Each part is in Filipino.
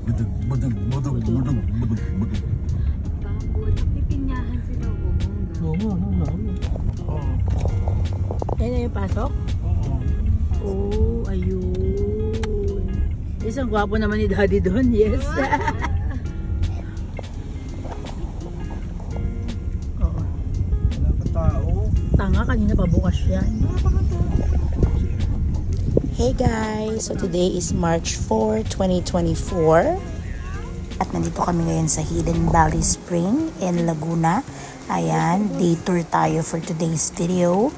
Bamboo. Pipinyahan sila. Yan na yung pasok? Oh, ayun. Isang gwapo naman ni Daddy doon. Yes. Oo. Wala ka tao. Tanga, kanina pa bukas yan. Hey guys! So today is March 4, 2024. At nandito kami ngayon sa Hidden Valley Spring in Laguna. Ayan, day tour tayo for today's video.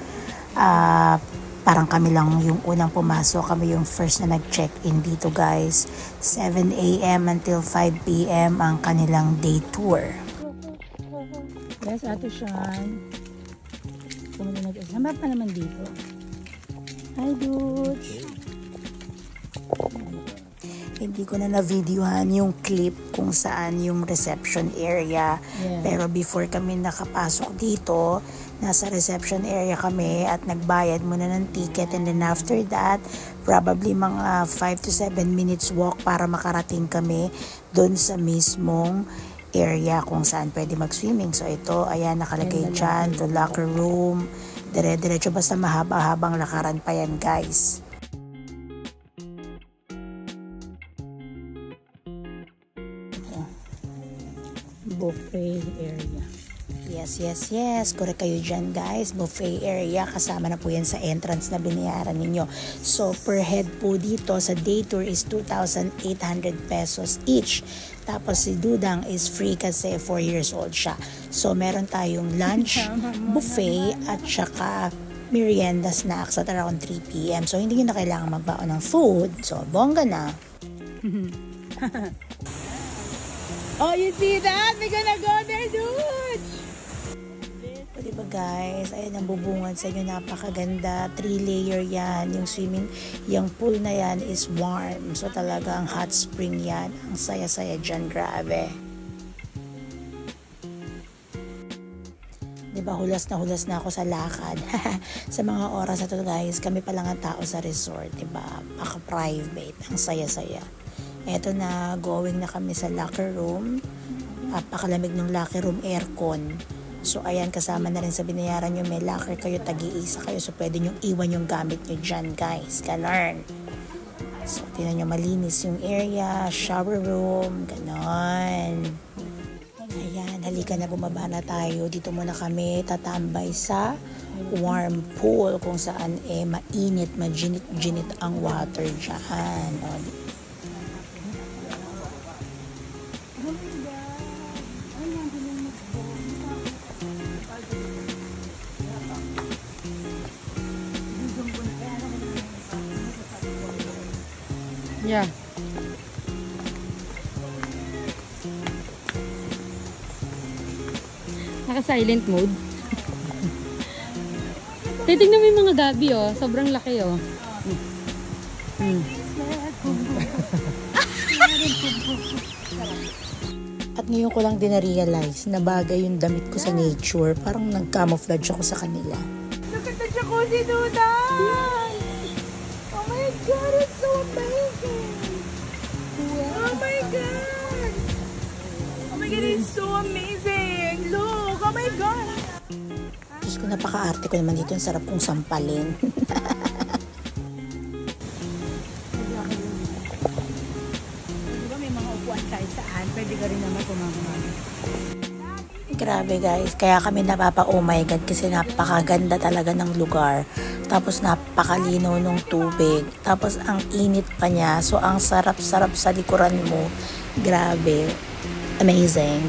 Parang kami lang yung unang pumasok. Kami yung first na nag-check-in dito guys. 7 a.m. until 5 p.m. ang kanilang day tour. Yes, Ate Sean. Sama pa naman dito. Hi, dudes. Hindi ko na na-videohan yung clip kung saan yung reception area. Yeah. Pero before kami nakapasok dito, nasa reception area kami at nagbayad muna ng ticket. And then after that, probably mga 5 to 7 minutes walk para makarating kami doon sa mismong area kung saan pwede mag-swimming. So ito, ayan, nakalagay dyan, to locker room. Dire-diretso, basta mahaba-habang lakaran pa yan guys. Buffet area. Yes. Correct kayo dyan guys. Buffet area. Kasama na po yan sa entrance na binayaran ninyo. So per head po dito sa day tour is 2,800 pesos each. Tapos si Dudang is free kasi 4 years old siya. So meron tayong lunch, buffet at saka merienda snacks at around 3 p.m. So hindi nyo na kailangan magbaon ng food. So bongga na. Oh, you see that? We're gonna go there, dude! O diba guys, ayan ang bubungan sa inyo, napakaganda, 3-layer yan, yung swimming, yung pool na yan is warm, so talagang hot spring yan, ang saya-saya dyan, grabe. Diba, hulas na ako sa lakad. Sa mga oras na to guys, kami pa lang ang tao sa resort, diba, paka-private, ang saya-saya. Eto na, going na kami sa locker room. Pakalamig ng locker room, aircon. So ayan, kasama na rin sa binayaran nyo, may locker kayo, tag-iisa kayo. So pwede nyo iwan yung gamit nyo dyan guys, ganon. So tinan nyo, malinis yung area, shower room, ganon. Ayan, halika na, bumaba na tayo. Dito muna kami tatambay sa warm pool kung saan mainit, maginit-ginit ang water dyan. O, yeah. Naka-silent mode. Titignan mo yung mga gabi, oh. Sobrang laki, oh. At ngayon ko lang din na-realize na bagay yung damit ko sa nature. Parang nag-camouflage ako sa kanila. Look at the jacuzzi, Duda! Oh my God, it's so amazing! Oh my God! Oh my God, it's so amazing! Look! Oh my God! Diyos ko, napaka-arte ko naman dito. Ang sarap kong sampalin. Diba may mga upuan kahit saan? Pwede ka rin naman kumamamami. Grabe guys, kaya kami napapa-oh my God kasi napakaganda talaga ng lugar. Tapos napakalinaw ng tubig. Tapos ang init pa niya. So ang sarap-sarap sa likuran mo. Grabe. Amazing.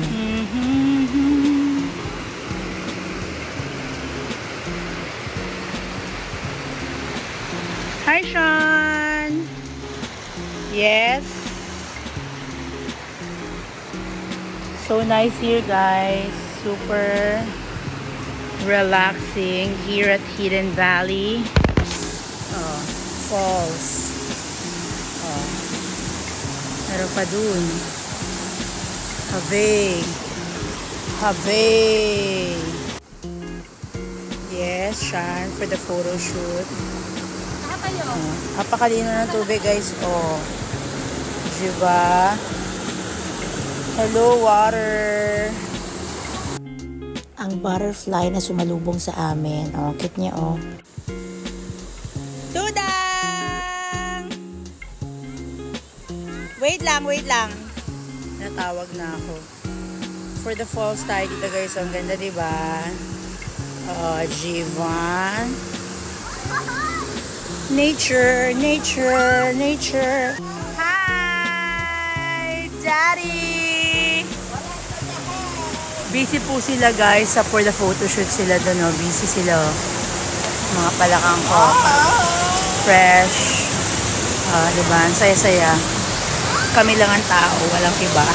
Hi, Sean! Yes? So nice here guys. Super relaxing here at Hidden Valley. Oh, falls. Oh. Meron pa dun. Have. Yes, Sean, for the photo shoot. Napakalino ng tubig guys. Oh. Diba? Hello, water. Ang butterfly na sumalubong sa amin. Oh, cute niya, oh. Dudang! Wait lang. Natawag na ako. For the falls tayo dito, guys. Ang ganda, diba? Oh, Jivan. Nature. Hi, Daddy! Busy po sila, guys. For the photoshoot sila doon, oh. Busy sila, oh. Mga palakang ko. Fresh. Diba? Ang saya-saya. Kami lang ang tao. Walang iba.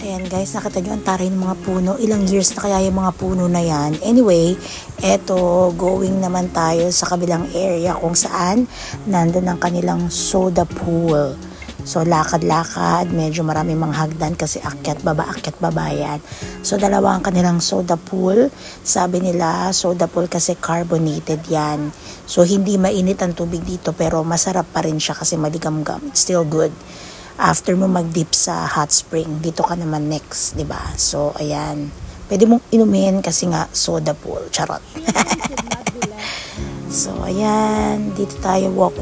Ayan guys, nakita nyo ang taray ng mga puno. Ilang years na kaya yung mga puno na yan. Anyway, eto, going naman tayo sa kabilang area kung saan nandun ang kanilang soda pool. So, lakad-lakad, medyo maraming mga hagdan kasi akyat baba yan. So, dalawa ang kanilang soda pool. Sabi nila, soda pool kasi carbonated yan. So, hindi mainit ang tubig dito pero masarap pa rin siya kasi maligamgam. It's still good. After mo mag-dip sa hot spring, dito ka naman next, 'di ba? So, ayan. Pwede mong inumin kasi nga soda pool, charot. So, ayan, dito tayo walk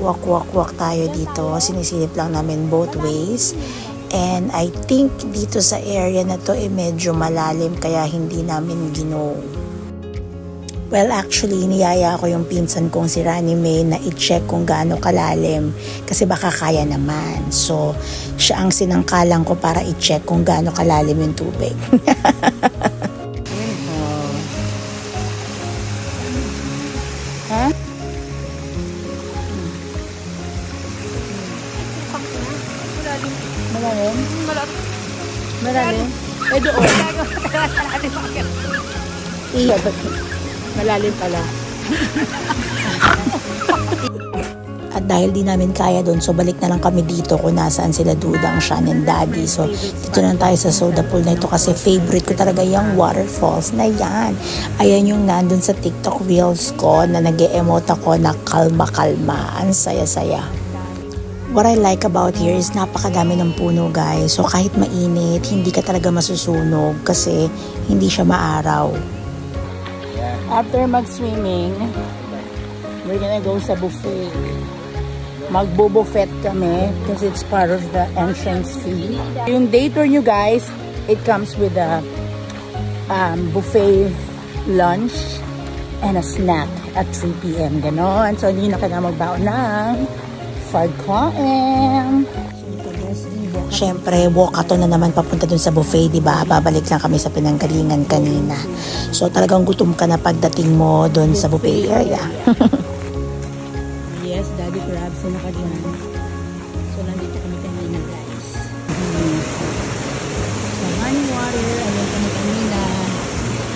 tayo dito. Sinisilip lang namin both ways. And I think dito sa area na to medyo malalim kaya hindi namin ginaw. Well, actually, niyaya ko yung pinsan kong si Rani May na i-check kung gaano kalalim kasi baka kaya naman. So, siya ang sinangkalang ko para i-check kung gaano kalalim yung tubig. Ha? Malalim? Doon. Malalim pala. At dahil di namin kaya doon, so balik na lang kami dito kung nasaan sila Dudang, Sean, and Daddy. So, dito na tayo sa soda pool na ito kasi favorite ko talaga yung waterfalls na yan. Ayan yung nandun sa TikTok reels ko na nag-e-emote ako na kalma-kalma. Ang saya-saya. What I like about here is napakadami ng puno, guys. So, kahit mainit, hindi ka talaga masusunog kasi hindi siya maaraw. After mag-swimming, we're gonna go sa buffet. Magbo-buffet kami because it's part of the entrance fee. Yung day tour nyo, guys, it comes with a buffet lunch and a snack at 3 p.m. Ganon. So, hindi na ka na magbaon ng pagkain. Siyempre, walkathon na naman papunta dun sa buffet, di ba? Babalik lang kami sa pinanggalingan kanina. So, talagang gutom ka na pagdating mo dun sa buffet area. Yes, Daddy Crabs na naka-dyan. So, nandito kami kanina, guys. So, honey water, ayan kami kanina.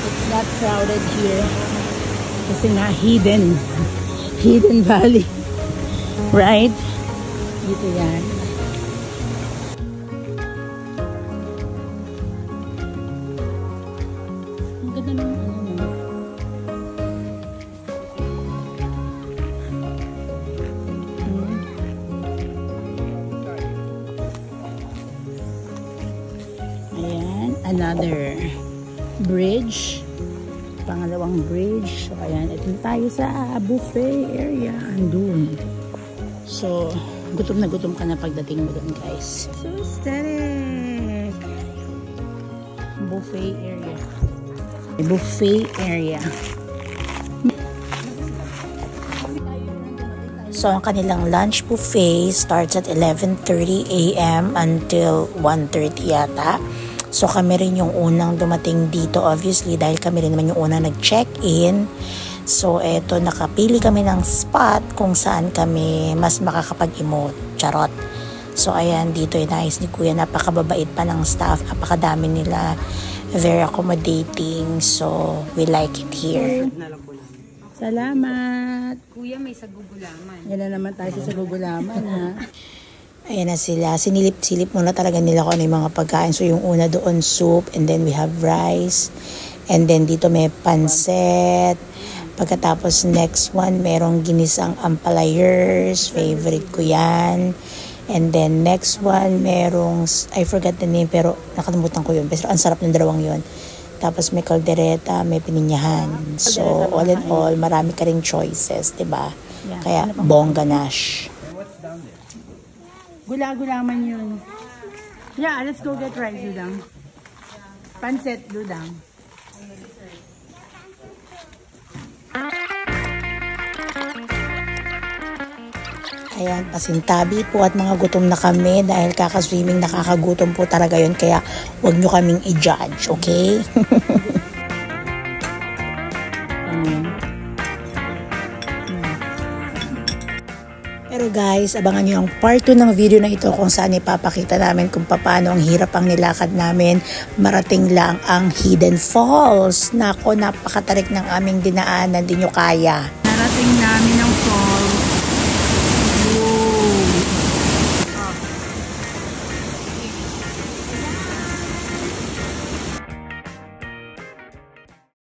It's not crowded here. Kasi nga, hidden valley. Right? Dito yan. Ayan, another bridge. Pangalawang bridge. So, ayan, ito tayo sa buffet area. Andun. So, gutom na gutom ka na pagdating mo doon, guys. So aesthetic. Buffet area. Buffet area. So, ang kanilang lunch buffet starts at 11:30 a.m. until 1:30 yata. So, kami rin yung unang dumating dito, obviously, dahil kami rin naman yung unang nag-check-in. So, eto, nakapili kami ng spot kung saan kami mas makakapag-emote. Charot. So, ayan, dito yung nice ni Kuya. Napakababait pa ng staff. Napakadami nila. Very accommodating. So, we like it here. Salamat. Kuya, may sagugulaman. Yan na naman tayo sa sagugulaman, ha? Ayan na sila. Sinilip-silip muna talaga nila kung ano yung mga pagkain. So, yung una doon, soup. And then, we have rice. And then, dito may pansit. Pagkatapos, next one, merong ginisang ampalayers. Favorite ko yan. And then next one, merong, I forgot the name pero nakalimutan ko yun. Pero ang sarap ng dalawang yun. Tapos may kaldereta, may pininyahan. So all in all, marami ka ring choices, diba? Yeah. Kaya bongga nash. Gula-gulaman yun. Yeah, let's go get rice, Dudang. Pancit, Dudang. Ayan, pasintabi po at mga gutom na kami dahil kakaswimming, nakakagutom po talaga yun. Kaya huwag nyo kaming i-judge, okay? Pero guys, abangan nyo ang part 2 ng video na ito kung saan ipapakita namin kung paano ang hirap ang nilakad namin. Marating lang ang Hidden Falls. Nako, napakatarik ng aming dinaanan, di nyo kaya. Narating namin